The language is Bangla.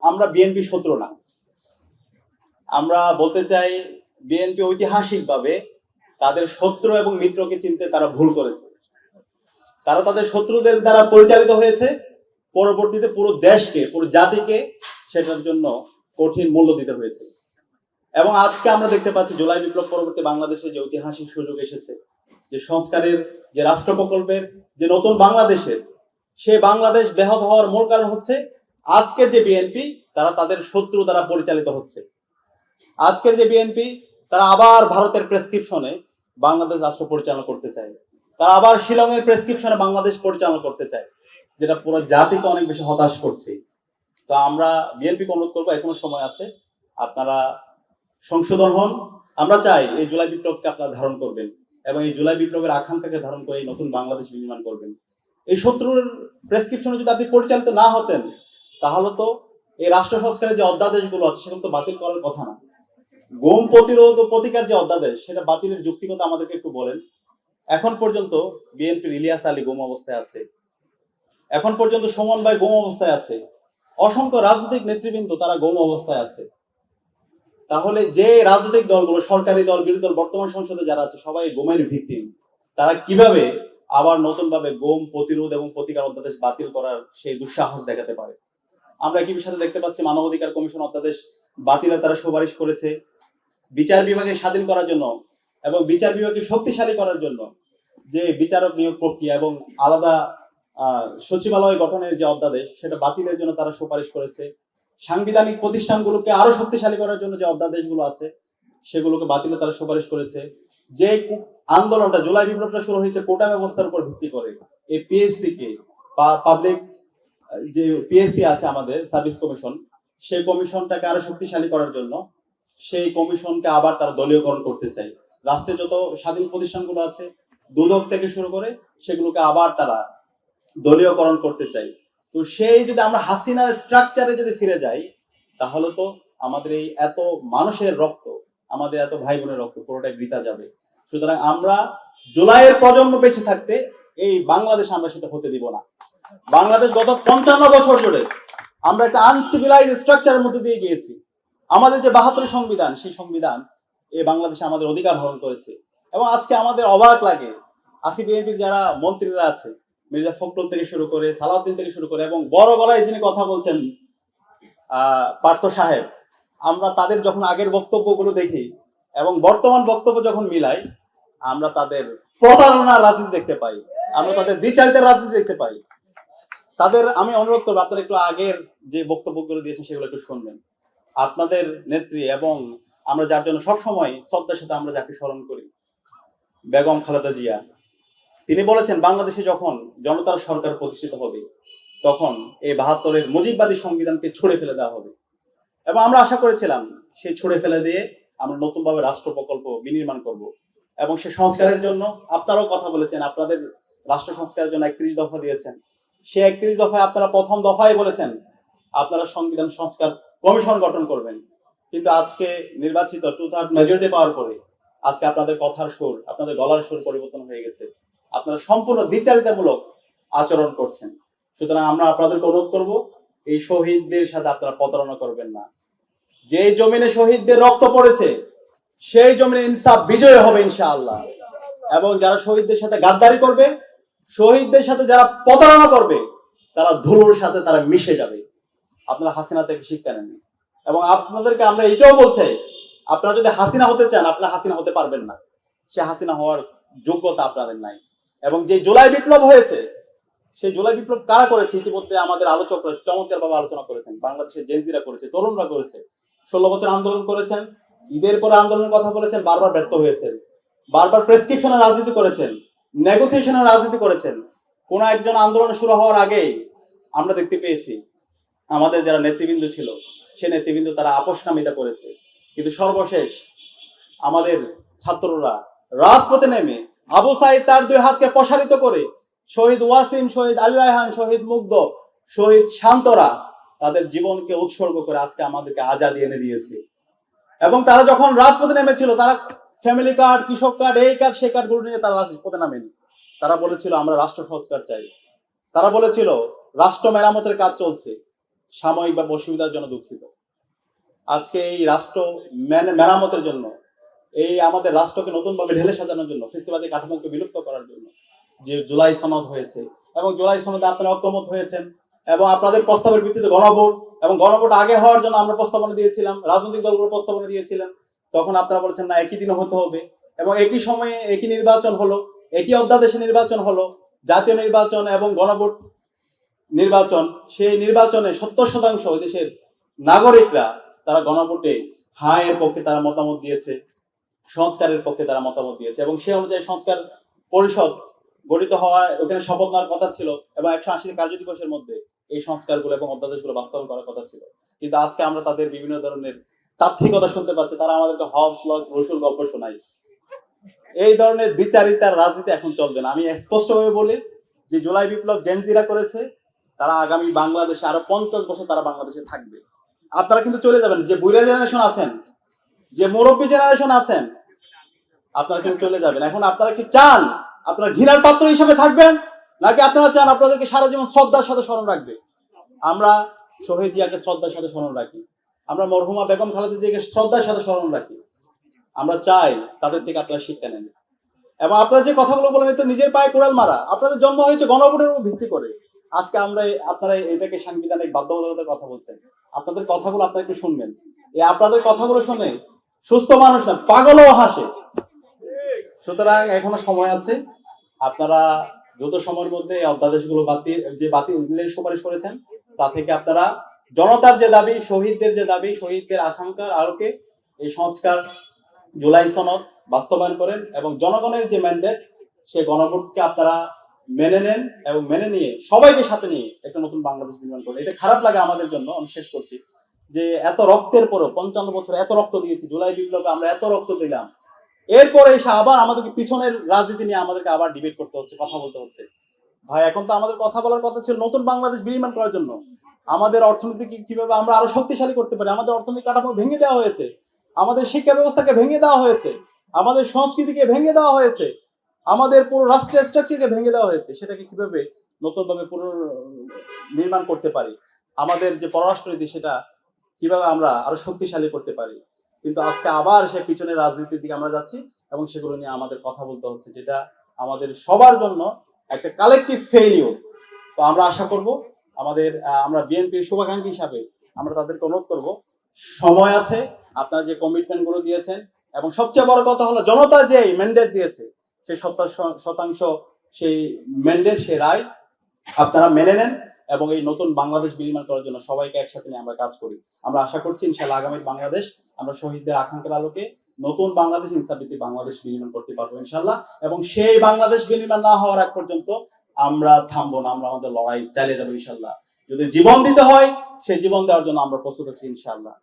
আমরা বিএনপি শত্রু না। আমরা বলতে চাই বিএনপি ঐতিহাসিকভাবে তাদের শত্রু এবং মিত্রকে চিনতে তারা ভুল করেছে। তারা তাদের শত্রুদের দ্বারা পরিচালিত হয়েছে, পরবর্তীতে পুরো দেশকে, পুরো জাতিকে সেটার জন্য কঠিন মূল্য দিতে হয়েছে। এবং আজকে আমরা দেখতে পাচ্ছি জুলাই বিপ্লব পরবর্তী বাংলাদেশে যে ঐতিহাসিক সুযোগ এসেছে, যে সংস্কারের, যে রাষ্ট্র প্রকল্পের, যে নতুন বাংলাদেশের, সে বাংলাদেশ ব্যাহত হওয়ার মূল কারণ হচ্ছে আজকের যে বিএনপি তারা তাদের শত্রু দ্বারা পরিচালিত হচ্ছে। আজকের যে বিএনপি তারা আবার ভারতের প্রেসক্রিপশনে বাংলাদেশ রাষ্ট্র পরিচালনা করতে চায়, তারা আবার শিলংয়ের প্রেসক্রিপশনে বাংলাদেশ পরিচালনা করতে চায়, যেটা পুরো জাতিকে অনেক বেশি হতাশ করছে। তো আমরা বিএনপিকে অনুরোধ করবো, এখনো সময় আছে, আপনারা সংশোধন হন। আমরা চাই এই জুলাই বিপ্লবকে আপনারা ধারণ করবেন এবং এই জুলাই বিপ্লবের আকাঙ্ক্ষাকে ধারণ করে এই নতুন বাংলাদেশ নির্মাণ করবেন। এই শত্রুর প্রেসক্রিপশনে যদি আপনি পরিচালিত না হতেন, তাহলে তো এই রাষ্ট্র সংস্কারের যে অধ্যাদেশগুলো আছে সেগুলো তো বাতিল করার কথা না। গুম প্রতিরোধ ও প্রতিকার যে অধ্যাদেশ, সেটা বাতিলের যুক্তিকতা আমাদেরকে একটু বলেন। এখন পর্যন্ত বিএনপির ইলিয়াস আলী গুম অবস্থায় আছে, এখন পর্যন্ত সুমন ভাই গুম অবস্থায় আছে, অসংখ্য রাজনৈতিক নেতৃবৃন্দ তারা গুম অবস্থায় আছে। তাহলে যে রাজনৈতিক দলগুলো, সরকারি দল, বিরোধী দল, বর্তমান সংসদে যারা আছে সবাই গুমের ভিকটিম, তারা কিভাবে আবার নতুন ভাবে গুম প্রতিরোধ এবং প্রতিকার অধ্যাদেশ বাতিল করার সেই দুঃসাহস দেখাতে পারে? আমরা একই সাথে দেখতে পাচ্ছি মানবাধিকার কমিশন অধ্যাদেশ বাতিলের তারা সুপারিশ করেছে। বিচার বিভাগকে স্বাধীন করার জন্য এবং বিচার বিভাগকে শক্তিশালী করার জন্য যে বিচারক নিয়োগ প্রক্রিয়া এবং আলাদা সচিবালয় গঠনের যে অধ্যাদেশ, সেটা বাতিলের জন্য তারা সুপারিশ করেছে। সাংবিধানিক প্রতিষ্ঠানগুলোকে আরো শক্তিশালী করার জন্য যে অধ্যাদেশগুলো আছে সেগুলোকে বাতিলে তারা সুপারিশ করেছে। যে আন্দোলনটা, জুলাই বিপ্লবটা শুরু হয়েছে কোটা ব্যবস্থার উপর ভিত্তি করে, এই পিএসসি কে, পাবলিক যে পিএসসি আছে আমাদের সার্ভিস কমিশন, সেই কমিশনটাকে আরো শক্তিশালী করার জন্য সেই কমিশনকে আবার তারা দলীয়করণ করতে চায়। রাষ্ট্রের যত স্বাধীন প্রতিষ্ঠানগুলো আছে, দুদক থেকে শুরু করে, সেগুলোকে আবার তারা দলীয়করণ করতে চাই। তো সেই যদি আমরা হাসিনার স্ট্রাকচারে যদি ফিরে যাই, তাহলে তো আমাদের এই এত মানুষের রক্ত, আমাদের এত ভাই বোনের রক্ত পুরোটাই বৃথা যাবে। সুতরাং আমরা জুলাইয়ের প্রজন্ম বেঁচে থাকতে এই বাংলাদেশ আমরা সেটা হতে দিব না। বাংলাদেশ গত 55 বছর জুড়ে আমরা একটা আনসিভিলাইজ স্ট্রাকচারের মধ্যে দিয়ে গিয়েছি। আমাদের যে 72 সংবিধান, সেই সংবিধান এই বাংলাদেশে আমাদের অধিকার হরণ করেছে। এবং আজকে আমাদের অবাক লাগে, আজকে বিএনপির যারা মন্ত্রীরা আছে, মির্জা ফখরুল থেকে শুরু করে, সালাউদ্দিন থেকে শুরু করে, এবং বড় গলায় যিনি কথা বলছেন পার্থ সাহেব, আমরা তাদের যখন আগের বক্তব্যগুলো দেখি এবং বর্তমান বক্তব্য যখন মিলাই, আমরা তাদের প্রতারণার রাজনীতি দেখতে পাই, আমরা তাদের দ্বিচারিতার রাজনীতি দেখতে পাই। তাদের আমি অনুরোধ করবো আপনারা একটু আগের যে বক্তব্যগুলো দিয়েছেন সেগুলো একটু শুনবেন। আপনাদের নেত্রী এবং আমরা যার জন্য সবসময় শ্রদ্ধার সাথে আমরা যাকে স্মরণ করি, বেগম খালেদা জিয়া, তিনি বলেছেন বাংলাদেশে যখন জনতার সরকার প্রতিষ্ঠিত হবে তখন এই 72-এর মুজিববাদী সংবিধানকে ছুঁড়ে ফেলে দেওয়া হবে। এবং আমরা আশা করেছিলাম সেই ছুঁড়ে ফেলে দিয়ে আমরা নতুন ভাবে রাষ্ট্র প্রকল্প বিনির্মাণ করব। এবং সে সংস্কারের জন্য আপনারাও কথা বলেছেন, আপনাদের রাষ্ট্র সংস্কারের জন্য 31 দফা দিয়েছেন। সে 31 দফায় আপনারা প্রথম দফায় বলেছেন আপনারা সংবিধান সংস্কার কমিশন গঠন করবেন। কিন্তু আজকে নির্বাচিত 2/3 মেজরিটি পাওয়ার পরে আজকে আপনাদের কথার সুর, আপনাদের গলার সুর পরিবর্তন হয়ে গেছে। আপনারা সম্পূর্ণ দ্বিচারিতামূলক আচরণ করছেন। সুতরাং আমরা আপনাদেরকে অনুরোধ করব, এই শহীদদের সাথে আপনারা প্রতারণা করবেন না। যে জমিনে শহীদদের রক্ত পড়েছে সেই জমিনে ইনসাফ বিজয় হবে ইনশাআল্লাহ। এবং যারা শহীদদের সাথে গাদ্দারি করবে, শহীদদের সাথে যারা প্রতারণা করবে, তারা ধুলোর সাথে তারা মিশে যাবে। আপনারা হাসিনা থেকে শিক্ষা নেন। এবং আপনাদেরকে আমরা এটাও বলছি, আপনারা যদি হাসিনা হতে চান, আপনারা হাসিনা হতে পারবেন না। সে হাসিনা হওয়ার যোগ্যতা আপনাদের নাই। এবং যে জুলাই বিপ্লব হয়েছে, সেই জুলাই বিপ্লব কারা করেছে? ইতিমধ্যে আমাদের আলোচকরা চমৎকার ভাবে আলোচনা করেছেন। বাংলাদেশের জেনজিরা করেছে, তরুণরা করেছে, 16 বছর আন্দোলন করেছেন, ঈদের পরে আন্দোলনের কথা বলেছেন, বারবার ব্যর্থ হয়েছেন, বারবার প্রেসক্রিপশনের রাজনীতি করেছেন, নেগোসিয়েশনের রাজনীতি করেছেন। কোন একজন আন্দোলন শুরু হওয়ার আগেই আমরা দেখতে পেয়েছি আমাদের যারা নেতৃবৃন্দ ছিল, সে নেতৃবৃন্দ তারা আপোষকামিতা করেছে। কিন্তু সর্বশেষ আমাদের ছাত্ররা রাজপথে নেমে আবু সাইদ তার 2 হাতকে প্রসারিত করে, শহীদ ওয়াসিম, শহীদ আলী রায়হান, শহীদ মুগ্ধ, শহীদ শান্তরা তাদের জীবনকে উৎসর্গ করে আজকে আমাদেরকে আজাদি এনে দিয়েছে। এবং তারা যখন রাজপথে নেমেছিল, তারা ফ্যামিলি কার্ড, কৃষক কার্ড, এই কার্ড সে কার্ড গুলো নিয়ে তারা রাজপথে নামেনি। তারা বলেছিল আমরা রাষ্ট্র সংস্কার চাই, তারা বলেছিল রাষ্ট্র মেরামতের কাজ চলছে। সাময়িক বা অসুবিধার জন্য দুঃখিত। আজকে এই রাষ্ট্র মেরামতের জন্য, এই আমাদের রাষ্ট্রকে নতুনভাবে ঢেলে সাজানোর জন্য, ফেসিবাদী কাঠামোকে বিলুপ্ত করার জন্য যে জুলাই সনদ হয়েছে, এবং জুলাই সনদে আপনারা ঐকমত হয়েছেন, এবং আপনাদের প্রস্তাবের ভিত্তিতে গণভোট, এবং গণভোট আগে হওয়ার জন্য আমরা প্রস্তাবনা দিয়েছিলাম, রাজনৈতিক দলগুলো প্রস্তাবনা দিয়েছিলেন, তখন আপনারা বলেছেন না একই দিনে হতে হবে, এবং একই সময়ে একই নির্বাচন হলো, একই অধ্যাদেশে নির্বাচন হলো, জাতীয় নির্বাচন এবং গণভোট নির্বাচন। সেই নির্বাচনে 70% ওই দেশের নাগরিকরা তারা গণভোটে হায়ের পক্ষে তারা মতামত দিয়েছে, সংস্কারের পক্ষে তারা মতামত দিয়েছে, এবং সে অনুযায়ী সংস্কার পরিষদ গঠিত হওয়া, ওখানে শপথ নেওয়ার কথা ছিল, এবং 180 কার্য দিবসের মধ্যে এই সংস্কারগুলো এবং অধ্যাদেশগুলো বাস্তবায়ন করার কথা ছিল। কিন্তু আজকে আমরা তাদের বিভিন্ন ধরনের তাত্ত্বিকতা শুনতে পাচ্ছি, তারা আমাদেরকে হবস ল রসুল গল্প শোনায়। এই ধরনের দ্বিচারিতার রাজনীতি এখন চলবে না। আমি স্পষ্টভাবে বলি যে জুলাই বিপ্লব জেনজিরা করেছে, তারা আগামী বাংলাদেশে আরো 50 বছর তারা বাংলাদেশে থাকবে। আপনারা কিন্তু চলে যাবেন, যে বুড়া জেনারেশন আছেন, যে মুরব্বী জেনারেশন আছেন, আপনারা কিন্তু চলে যাবেন। এখন আপনারা কি চান আপনারা ঘৃণার পাত্র হিসেবে থাকবেন, নাকি আপনারা চান আপনাদেরকে সারা জীবন শ্রদ্ধার সাথে স্মরণ রাখবে? আমরা শহীদ জিয়াকে শ্রদ্ধার সাথে স্মরণ রাখি, আমরা মরহুমা বেগম খালেদা জিয়াকে শ্রদ্ধার সাথে স্মরণ রাখি। আমরা চাই তাদের থেকে আপনারা শিক্ষা নেন, এবং আপনারা যে কথাগুলো বলেন তো নিজের পায়ে কোড়াল মারা। আপনাদের জন্ম হয়েছে গণভোটের উপর ভিত্তি করে। আজকে আপনারা এটাকে সাংবিধানিক বাধ্যবাধকতার কথা বলছেন। আপনাদের কথাগুলো আপনারা একটু শুনবেন। এই আপনাদের কথাগুলো শুনে সুস্থ মানুষ না, পাগলও হাসে। সুতরাং এখনো সময় আছে, আপনারা দ্রুত সময়ের মধ্যে অধ্যাদেশগুলো বাতিলের সুপারিশ করেছেন, তা থেকে আপনারা জনতার যে দাবি, শহীদদের যে দাবি, শহীদদের আকাঙ্ক্ষার আলোকে এই সংস্কার জুলাই সনদ বাস্তবায়ন করেন, এবং জনগণের যে ম্যান্ডেট সে গণভোটকে আপনারা মেনে নেন, এবং মেনে নিয়ে সবাইকে সাথে নিয়ে একটা নতুন বাংলাদেশ নির্মাণ করেন। এটা খারাপ লাগে আমাদের জন্য। আমি শেষ করছি যে এত রক্তের পরও 55 বছর এত রক্ত দিয়েছি, জুলাই বিপ্লবে আমরা এত রক্ত দিলাম, এরপরে এসে আবার আমাদেরকে পিছনের রাজনীতি নিয়ে আমাদেরকে আবার ডিবেট করতে হচ্ছে, কথা বলতে হচ্ছে। ভাই, এখন তো আমাদের কথা বলার কথা ছিল নতুন বাংলাদেশ বিনির্মাণ করার জন্য। আমাদের অর্থনীতি কিভাবে আমরা আরো শক্তিশালী করতে পারি। আমাদের অর্থনৈতিক কাঠামো ভেঙে দেওয়া হয়েছে, আমাদের শিক্ষা ব্যবস্থাকে ভেঙে দেওয়া হয়েছে, আমাদের সংস্কৃতিকে ভেঙে দেওয়া হয়েছে, আমাদের পুরো রাষ্ট্রের স্ট্রাকচারকে ভেঙে দেওয়া হয়েছে। সেটাকে কিভাবে নতুনভাবে নির্মাণ করতে পারি, আমাদের যে পররাষ্ট্রনীতি সেটা কিভাবে আমরা আরো শক্তিশালী করতে পারি। কিন্তু আজকে আবার সে পিছনের রাজনীতির দিকে আমরা যাচ্ছি, এবং সেগুলো নিয়ে আমাদের কথা বলতে হচ্ছে, যেটা আমাদের সবার জন্য একটা কালেকটিভ ফেইলিউর। তো আমরা আশা করব আমরা বিএনপির শুভাকাঙ্ক্ষী হিসাবে আমরা তাদেরকে অনুরোধ করব, সময় আছে, আপনারা যে কমিটমেন্ট গুলো দিয়েছেন, এবং সবচেয়ে বড় কথা হলো জনতা যে ম্যান্ডেট দিয়েছে সেই 70% সেই ম্যান্ডেট, সে রায় আপনারা মেনে নেন, এবং এই নতুন বাংলাদেশ বিনির্মাণ করার জন্য সবাইকে একসাথে নিয়ে আমরা কাজ করি। আমরা আশা করছি ইনশাআল্লাহ আগামী বাংলাদেশ আমরা শহীদদের আকাঙ্ক্ষার আলোকে নতুন বাংলাদেশ, ইনসাফভিত্তিক বাংলাদেশ বিনির্মাণ করতে পারবো ইনশাআল্লাহ। এবং সেই বাংলাদেশ বিনির্মাণ না হওয়ার আগ পর্যন্ত আমরা থামবো না, আমরা আমাদের লড়াই চালিয়ে যাবো ইনশাআল্লাহ। যদি জীবন দিতে হয় সেই জীবন দেওয়ার জন্য আমরা প্রস্তুত আছি ইনশাআল্লাহ।